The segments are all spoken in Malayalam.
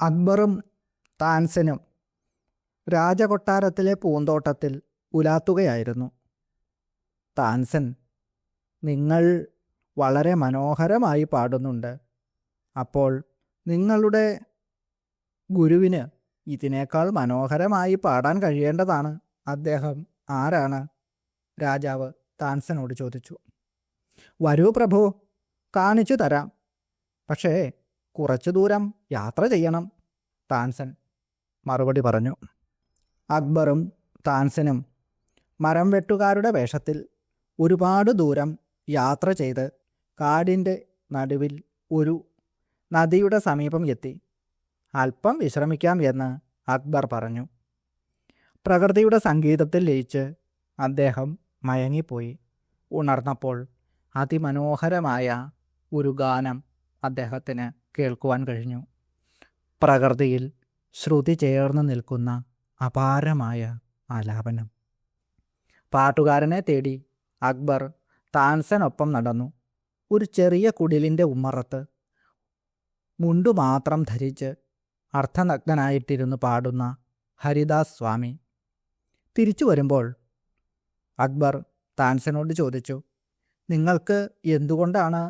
അക്ബറും താൻസനും രാജകൊട്ടാരത്തിലെ പൂന്തോട്ടത്തിൽ ഉലാത്തുകയായിരുന്നു. താൻസൻ, നിങ്ങൾ വളരെ മനോഹരമായി പാടുന്നുണ്ട്. അപ്പോൾ നിങ്ങളുടെ ഗുരുവിന് ഇതിനേക്കാൾ മനോഹരമായി പാടാൻ കഴിയേണ്ടതാണ്. അദ്ദേഹം ആരാണ്? രാജാവ് താൻസനോട് ചോദിച്ചു. വരൂ പ്രഭു, കാണിച്ചു തരാം. പക്ഷേ കുറച്ചു ദൂരം യാത്ര ചെയ്യണം, താൻസൻ മറുപടി പറഞ്ഞു. അക്ബറും താൻസനും മരം വെട്ടുകാരുടെ വേഷത്തിൽ ഒരുപാട് ദൂരം യാത്ര ചെയ്ത് കാടിൻ്റെ നടുവിൽ ഒരു നദിയുടെ സമീപം എത്തി. അല്പം വിശ്രമിക്കാം എന്ന് അക്ബർ പറഞ്ഞു. പ്രകൃതിയുടെ സംഗീതത്തിൽ ലയിച്ച് അദ്ദേഹം മയങ്ങിപ്പോയി. ഉണർന്നപ്പോൾ അതിമനോഹരമായ ഒരു ഗാനം അദ്ദേഹത്തിന് കേൾക്കുവാൻ കഴിഞ്ഞു. പ്രകൃതിയിൽ ശ്രുതി ചേർന്ന് നിൽക്കുന്ന അപാരമായ ആലാപനം. പാട്ടുകാരനെ തേടി അക്ബർ താൻസനൊപ്പം നടന്നു. ഒരു ചെറിയ കുടിലിൻ്റെ ഉമ്മറത്ത് മുണ്ടു മാത്രം ധരിച്ച് അർത്ഥനഗ്നനായിട്ടിരുന്ന് പാടുന്ന ഹരിദാസ് സ്വാമി. തിരിച്ചു വരുമ്പോൾ അക്ബർ താൻസനോട് ചോദിച്ചു, നിങ്ങൾക്ക് എന്തുകൊണ്ടാണ്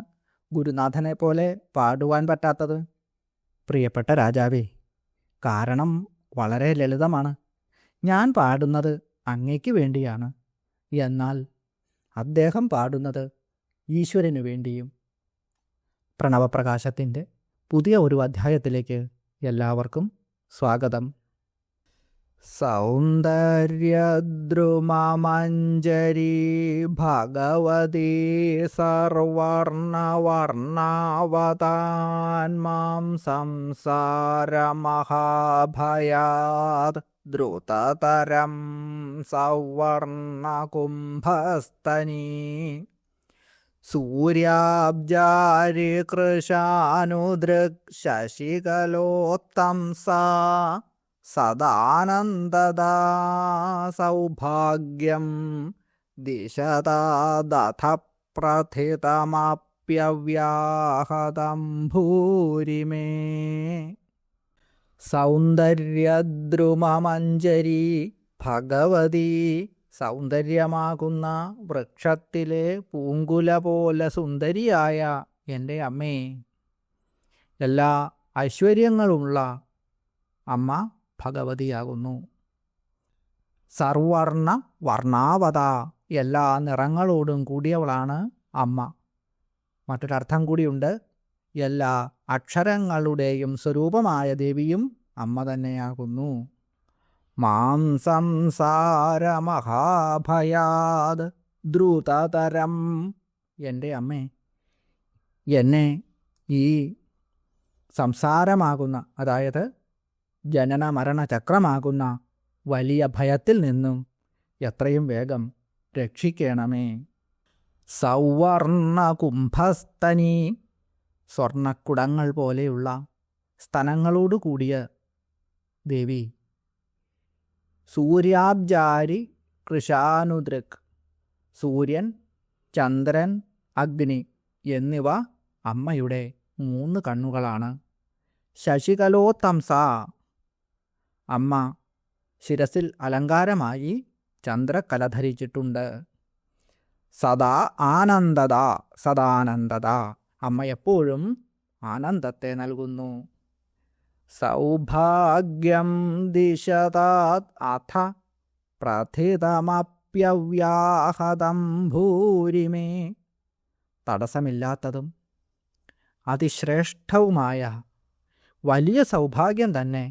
ഗുരുനാഥനെ പോലെ പാടുവാൻ പറ്റാത്തത്? പ്രിയപ്പെട്ട രാജാവേ, കാരണം വളരെ ലളിതമാണ്. ഞാൻ പാടുന്നത് അങ്ങയ്ക്ക് വേണ്ടിയാണ്. എന്നാൽ അദ്ദേഹം പാടുന്നത് ഈശ്വരനു വേണ്ടിയും. പ്രണവപ്രകാശത്തിൻ്റെ പുതിയ ഒരു അധ്യായത്തിലേക്ക് എല്ലാവർക്കും സ്വാഗതം. സൗന്ദര്യദ്രുമമഞ്ജരി ഭഗവതി സർവർണവർണാവതാന്മാം സംസാരമഹാഭയാത് ദ്രുതതരം സൗവർണകുംഭസ്തനീ സൂര്യാബ്ജാരി കൃശാനുദൃക് ശശികലോത്തംസാ സദാനന്ദദാ സൗഭാഗ്യം ദിശതാദഥ പ്രഥിതമപ്യവ്യാഹതം ഭൂരിമേ. സൗന്ദര്യദ്രുമമഞ്ജരി ഭഗവതി, സൗന്ദര്യമാകുന്ന വൃക്ഷത്തിലെ പൂങ്കുല പോലെ സുന്ദരിയായ എൻ്റെ അമ്മേ, എല്ലാ ഐശ്വര്യങ്ങളുമുള്ള അമ്മ ഭഗവതിയാകുന്നു. സർവർണ വർണ്ണാവത, എല്ലാ നിറങ്ങളോടും കൂടിയവളാണ് അമ്മ. മറ്റൊരർത്ഥം കൂടിയുണ്ട്, എല്ലാ അക്ഷരങ്ങളുടെയും സ്വരൂപമായ ദേവിയും അമ്മ തന്നെയാകുന്നു. മാം സംസാരമഹാഭയാത് ദ്രുതതരം, എൻ്റെ അമ്മേ, എന്നെ ഈ സംസാരമാകുന്ന, അതായത് ജനന മരണ ചക്രമാകുന്ന വലിയ ഭയത്തിൽ നിന്നും എത്രയും വേഗം രക്ഷിക്കണമേ. സൗവർണകുംഭസ്തനീ, സ്വർണക്കുടങ്ങൾ പോലെയുള്ള സ്തനങ്ങളോടു കൂടിയ ദേവി. സൂര്യാബ്ജാരി കൃശാനുദൃക്, സൂര്യൻ, ചന്ദ്രൻ, അഗ്നി എന്നിവ അമ്മയുടെ 3 കണ്ണുകളാണ്. ശശികലോത്തംസ, അമ്മ ശിരസിൽ അലങ്കാരമായി ചന്ദ്രക്കല ധരിച്ചിട്ടുണ്ട്. സദാ ആനന്ദദ, സദാനന്ദദ, അമ്മ എപ്പോഴും ആനന്ദത്തെ നൽകുന്നു. സൗഭാഗ്യം ദിശതാത് അഥ പ്രഥിതമപ്യവ്യാഹതം ഭൂരിമേ, തടസ്സമില്ലാത്തതും അതിശ്രേഷ്ഠവുമായ വലിയ സൗഭാഗ്യം തന്നെ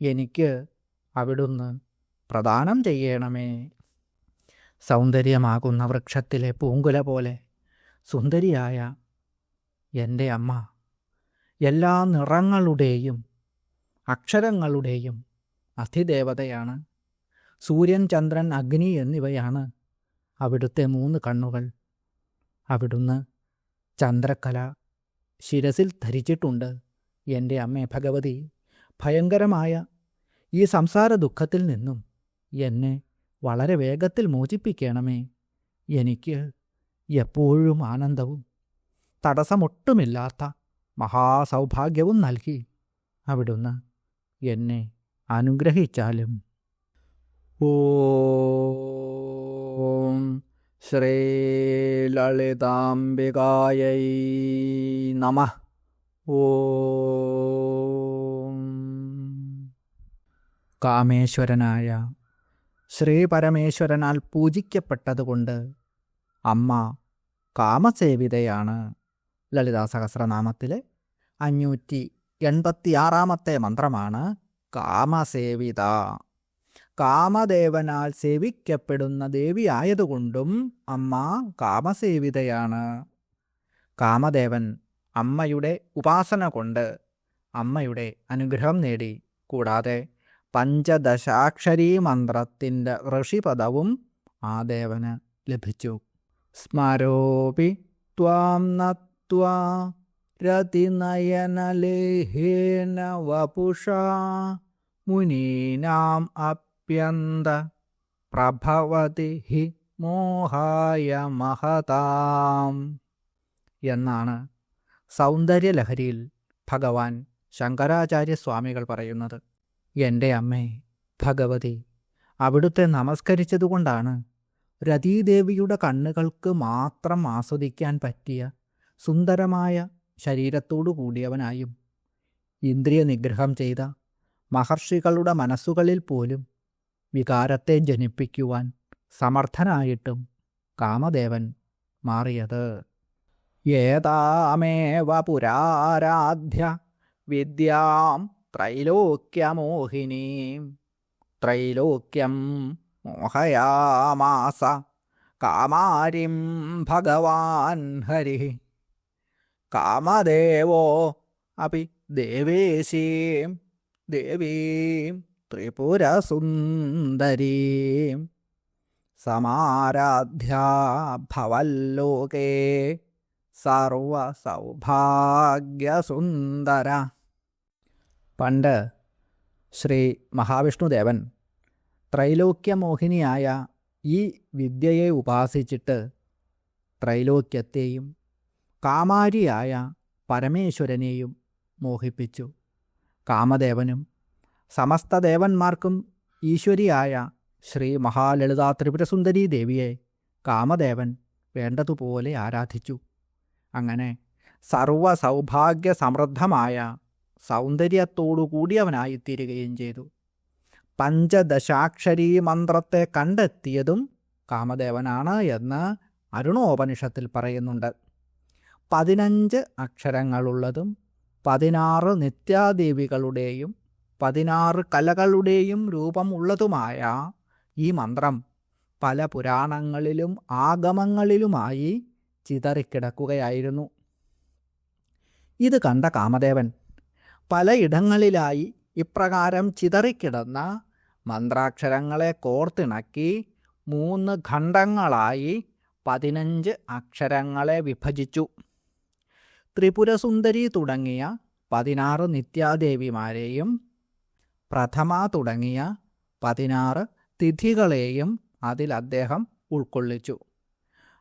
എനിക്ക് അവിടുന്ന് പ്രദാനം ചെയ്യണമേ. സൗന്ദര്യമാകുന്ന വൃക്ഷത്തിലെ പൂങ്കുല പോലെ സുന്ദരിയായ എൻ്റെ അമ്മ എല്ലാ നിറങ്ങളുടെയും അക്ഷരങ്ങളുടെയും അധിദേവതയാണ്. സൂര്യൻ, ചന്ദ്രൻ, അഗ്നി എന്നിവയാണ് അവിടുത്തെ 3 കണ്ണുകൾ. അവിടുന്ന് ചന്ദ്രക്കല ശിരസിൽ ധരിച്ചിട്ടുണ്ട്. എൻ്റെ അമ്മേ ഭഗവതി, ഭയങ്കരമായ ഈ സംസാര ദുഃഖത്തിൽ നിന്നും എന്നെ വളരെ വേഗത്തിൽ മോചിപ്പിക്കണമേ. എനിക്ക് എപ്പോഴും ആനന്ദവും തടസ്സമൊട്ടുമില്ലാത്ത മഹാസൗഭാഗ്യവും നൽകി അവിടുന്ന് എന്നെ അനുഗ്രഹിച്ചാലും. ഓം ശ്രീ ലളിതാംബികായൈ നമഃ. ഓം. കാമേശ്വരനായ ശ്രീ പരമേശ്വരനാൽ പൂജിക്കപ്പെട്ടതുകൊണ്ട് അമ്മ കാമസേവിതയാണ്. ലളിതാ സഹസ്രനാമത്തിലെ 586 മന്ത്രമാണ് കാമസേവിത. കാമദേവനാൽ സേവിക്കപ്പെടുന്ന ദേവിയായതുകൊണ്ടും അമ്മ കാമസേവിതയാണ്. കാമദേവൻ അമ്മയുടെ ഉപാസന കൊണ്ട് അമ്മയുടെ അനുഗ്രഹം നേടി. കൂടാതെ പഞ്ചദശാക്ഷരീ മന്ത്രത്തിൻ്റെ ഋഷിപദവും ആ ദേവന് ലഭിച്ചു. സ്മരോപി ത്വാം നത്വാ രതിനയനലേഹേന വപുഷാ മുനീനാം അപ്യന്ത പ്രഭവതി ഹി മോഹായ മഹതാം എന്നാണ് സൗന്ദര്യലഹരിയിൽ ഭഗവാൻ ശങ്കരാചാര്യസ്വാമികൾ പറയുന്നത്. എൻ്റെ അമ്മേ ഭഗവതി, അവിടുത്തെ നമസ്കരിച്ചതുകൊണ്ടാണ് രതീദേവിയുടെ കണ്ണുകൾക്ക് മാത്രം ആസ്വദിക്കാൻ പറ്റിയ സുന്ദരമായ ശരീരത്തോടു കൂടിയവനായും ഇന്ദ്രിയ നിഗ്രഹം ചെയ്ത മഹർഷികളുടെ മനസ്സുകളിൽ പോലും വികാരത്തെ ജനിപ്പിക്കുവാൻ സമർത്ഥനായിട്ടും കാമദേവൻ മാറിയത്. ഏതാമേവ പുരാരാധ്യ വിദ്യാം ത്രൈലോക്യമോഹിനീം ത്രൈലോക്യം മോഹയാമാസ കാമാരിം ഭഗവാൻ ഹരി. കാമദേവോ അപി ദേവേശീം ദേവീം ത്രിപുരസുന്ദരീം സമാരാധ്യ ഭവല്ലോകേ സർവസൗഭാഗ്യസുന്ദര. പണ്ട് ശ്രീ മഹാവിഷ്ണുദേവൻ ത്രൈലോക്യമോഹിനിയായ ഈ വിദ്യയെ ഉപാസിച്ചിട്ട് ത്രൈലോക്യത്തെയും കാമാരിയായ പരമേശ്വരനെയും മോഹിപ്പിച്ചു. കാമദേവനും സമസ്ത ദേവന്മാർക്കും ഈശ്വരിയായ ശ്രീ മഹാലളിതാ ത്രിപുരസുന്ദരീ ദേവിയെ കാമദേവൻ വേണ്ടതുപോലെ ആരാധിച്ചു. അങ്ങനെ സർവസൗഭാഗ്യ സമൃദ്ധമായ സൗന്ദര്യത്തോടു കൂടിയവനായിത്തീരുകയും ചെയ്തു. പഞ്ചദശാക്ഷരീ മന്ത്രത്തെ കണ്ടെത്തിയതും കാമദേവനാണ് എന്ന് അരുണോപനിഷത്തിൽ പറയുന്നുണ്ട്. 15 അക്ഷരങ്ങളുള്ളതും 16 നിത്യാദേവികളുടെയും 16 കലകളുടെയും രൂപമുള്ളതുമായ ഈ മന്ത്രം പല പുരാണങ്ങളിലും ആഗമങ്ങളിലുമായി ചിതറിക്കിടക്കുകയായിരുന്നു. ഇത് കണ്ട കാമദേവൻ പലയിടങ്ങളിലായി ഇപ്രകാരം ചിതറിക്കിടന്ന മന്ത്രാക്ഷരങ്ങളെ കോർത്തിണക്കി 3 ഖണ്ഡങ്ങളായി 15 അക്ഷരങ്ങളെ വിഭജിച്ചു. ത്രിപുരസുന്ദരി തുടങ്ങിയ 16 നിത്യാദേവിമാരെയും പ്രഥമ തുടങ്ങിയ 16 തിഥികളെയും അതിൽ അദ്ദേഹം ഉൾക്കൊള്ളിച്ചു.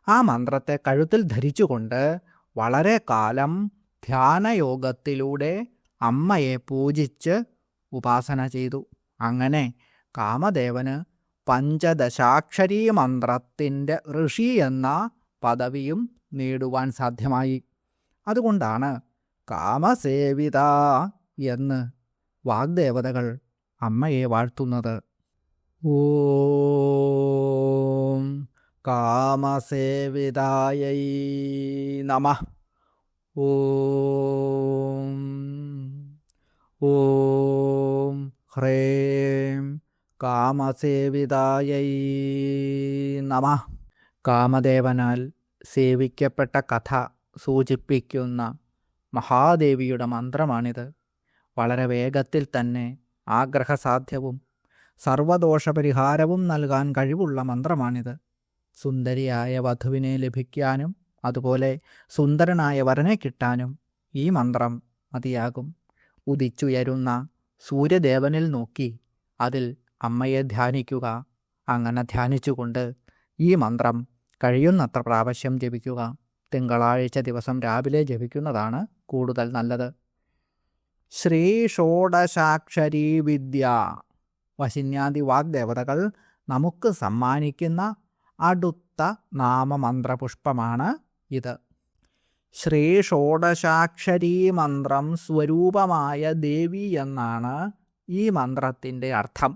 ആ മന്ത്രത്തെ കഴുത്തിൽ ധരിച്ചുകൊണ്ട് വളരെ കാലം ധ്യാനയോഗത്തിലൂടെ അമ്മയെ പൂജിച്ച് ഉപാസന ചെയ്തു. അങ്ങനെ കാമദേവന് പഞ്ചദശാക്ഷരീ മന്ത്രത്തിൻ്റെ ഋഷി എന്ന പദവിയും നേടുവാൻ സാധ്യമായി. അതുകൊണ്ടാണ് കാമസേവിത എന്ന് വാഗ്ദേവതകൾ അമ്മയെ വാഴ്ത്തുന്നത്. ഓം കാമസേവിതായൈ നമഃ. ഓം ഓം ഹ്രേം കാമസേവിതായൈ നമഃ. കാമദേവനാൽ സേവിക്കപ്പെട്ട കഥ സൂചിപ്പിക്കുന്ന മഹാദേവിയുടെ മന്ത്രമാണിത്. വളരെ വേഗത്തിൽ തന്നെ ആഗ്രഹസാധ്യവും സർവദോഷപരിഹാരവും നൽകാൻ കഴിവുള്ള മന്ത്രമാണിത്. സുന്ദരിയായ വധുവിനെ ലഭിക്കാനും അതുപോലെ സുന്ദരനായ വരനെ കിട്ടാനും ഈ മന്ത്രം മതിയാകും. ഉദിച്ചുയരുന്ന സൂര്യദേവനിൽ നോക്കി അതിൽ അമ്മയെ ധ്യാനിക്കുക. അങ്ങനെ ധ്യാനിച്ചുകൊണ്ട് ഈ മന്ത്രം കഴിയുന്നത്ര പ്രാവശ്യം ജപിക്കുക. തിങ്കളാഴ്ച ദിവസം രാവിലെ ജപിക്കുന്നതാണ് കൂടുതൽ നല്ലത്. ശ്രീ ഷോഡശാക്ഷരീ വിദ്യ. വശിന്യാദി വാഗ്ദേവതകൾ നമുക്ക് സമ്മാനിക്കുന്ന അടുത്ത നാമമന്ത്രപുഷ്പമാണ് ഇത്. ശ്രീ ഷോഡശാക്ഷരീ മന്ത്രം സ്വരൂപമായ ദേവി എന്നാണ് ഈ മന്ത്രത്തിൻ്റെ അർത്ഥം.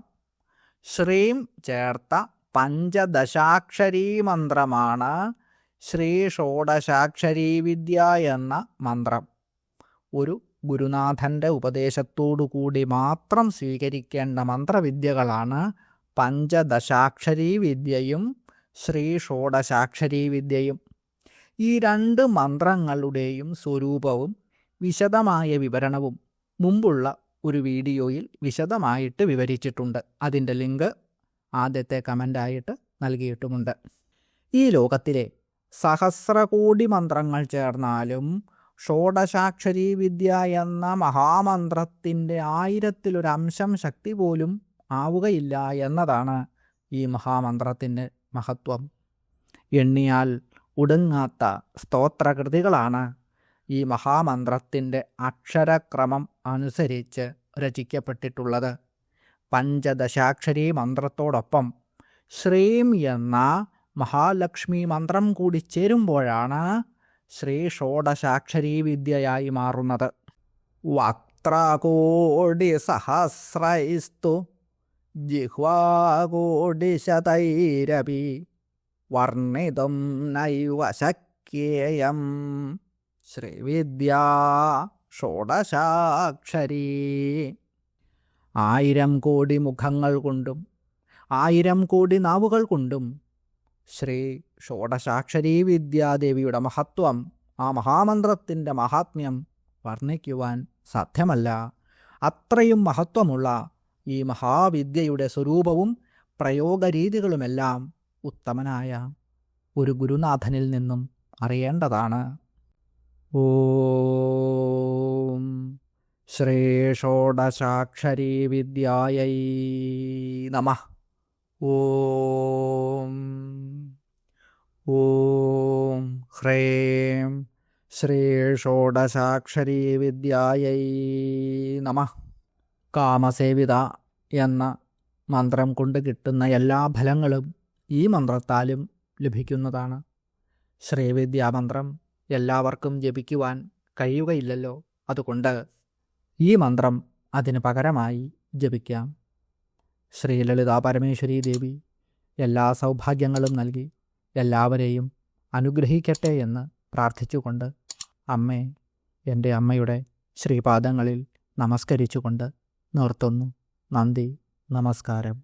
ശ്രീം ചേർത്ത പഞ്ചദശാക്ഷരീ മന്ത്രമാണ് ശ്രീ ഷോഡശാക്ഷരീ വിദ്യ എന്ന മന്ത്രം. ഒരു ഗുരുനാഥൻ്റെ ഉപദേശത്തോടുകൂടി മാത്രം സ്വീകരിക്കേണ്ട മന്ത്രവിദ്യകളാണ് പഞ്ചദശാക്ഷരീ വിദ്യയും ശ്രീ ഷോഡശാക്ഷരീ വിദ്യയും. ഈ രണ്ട് മന്ത്രങ്ങളുടെയും സ്വരൂപവും വിശദമായ വിവരണവും മുമ്പുള്ള ഒരു വീഡിയോയിൽ വിശദമായിട്ട് വിവരിച്ചിട്ടുണ്ട്. അതിൻ്റെ ലിങ്ക് ആദ്യത്തെ കമൻ്റായിട്ട് നൽകിയിട്ടുമുണ്ട്. ഈ ലോകത്തിലെ സഹസ്രകോടി മന്ത്രങ്ങൾ ചേർന്നാലും ഷോഡശാക്ഷരീ വിദ്യ എന്ന മഹാമന്ത്രത്തിൻ്റെ 1000-1 ശക്തി പോലും ആവുകയില്ല എന്നതാണ് ഈ മഹാമന്ത്രത്തിൻ്റെ മഹത്വം. എണ്ണിയാൽ ഒടുങ്ങാത്ത സ്തോത്രകൃതികളാണ് ഈ മഹാമന്ത്രത്തിൻ്റെ അക്ഷരക്രമം അനുസരിച്ച് രചിക്കപ്പെട്ടിട്ടുള്ളത്. പഞ്ചദശാക്ഷരീ മന്ത്രത്തോടൊപ്പം ശ്രീം എന്ന മഹാലക്ഷ്മി മന്ത്രം കൂടി ചേരുമ്പോഴാണ് ശ്രീ ഷോഡശാക്ഷരീ വിദ്യയായി മാറുന്നത്. വക്ത്രകോടി സഹസ്രൈസ്തു ജിഹ്വാകോടിശതൈരപി വർണ്ണിതും നൈവ ശക്യേയം ശ്രീവിദ്യാ ഷോഡശാക്ഷരീ. 1000 കോടി മുഖങ്ങൾ കൊണ്ടും 1000 കോടി നാവുകൾ കൊണ്ടും ശ്രീ ഷോഡശാക്ഷരീ വിദ്യാദേവിയുടെ മഹത്വം, ആ മഹാമന്ത്രത്തിൻ്റെ മഹാത്മ്യം വർണ്ണിക്കുവാൻ സാധ്യമല്ല. അത്രയും മഹത്വമുള്ള ഈ മഹാവിദ്യയുടെ സ്വരൂപവും പ്രയോഗരീതികളുമെല്ലാം ഉത്തമനായ ഒരു ഗുരുനാഥനിൽ നിന്നും അറിയേണ്ടതാണ്. ഓം ശ്രീ ഷോഡശാക്ഷരീ വിദ്യായൈ നമഃ. ഓം ഓം ഹ്രീം ശ്രീ ഷോഡശാക്ഷരീ വിദ്യായൈ നമഃ. കാമസേവിത എന്ന മന്ത്രം കൊണ്ട് കിട്ടുന്ന എല്ലാ ഫലങ്ങളും ഈ മന്ത്രത്താലും ലഭിക്കുന്നതാണ്. ശ്രീവിദ്യാമന്ത്രം എല്ലാവർക്കും ജപിക്കുവാൻ കഴിയുകയില്ലല്ലോ. അതുകൊണ്ട് ഈ മന്ത്രം അതിന് പകരമായി ജപിക്കാം. ശ്രീ ലളിതാ പരമേശ്വരീ ദേവി എല്ലാ സൗഭാഗ്യങ്ങളും നൽകി എല്ലാവരെയും അനുഗ്രഹിക്കട്ടെ എന്ന് പ്രാർത്ഥിച്ചുകൊണ്ട് അമ്മേ, എൻ്റെ അമ്മയുടെ ശ്രീപാദങ്ങളിൽ നമസ്കരിച്ചുകൊണ്ട് നിർത്തുന്നു. നന്ദി, നമസ്കാരം.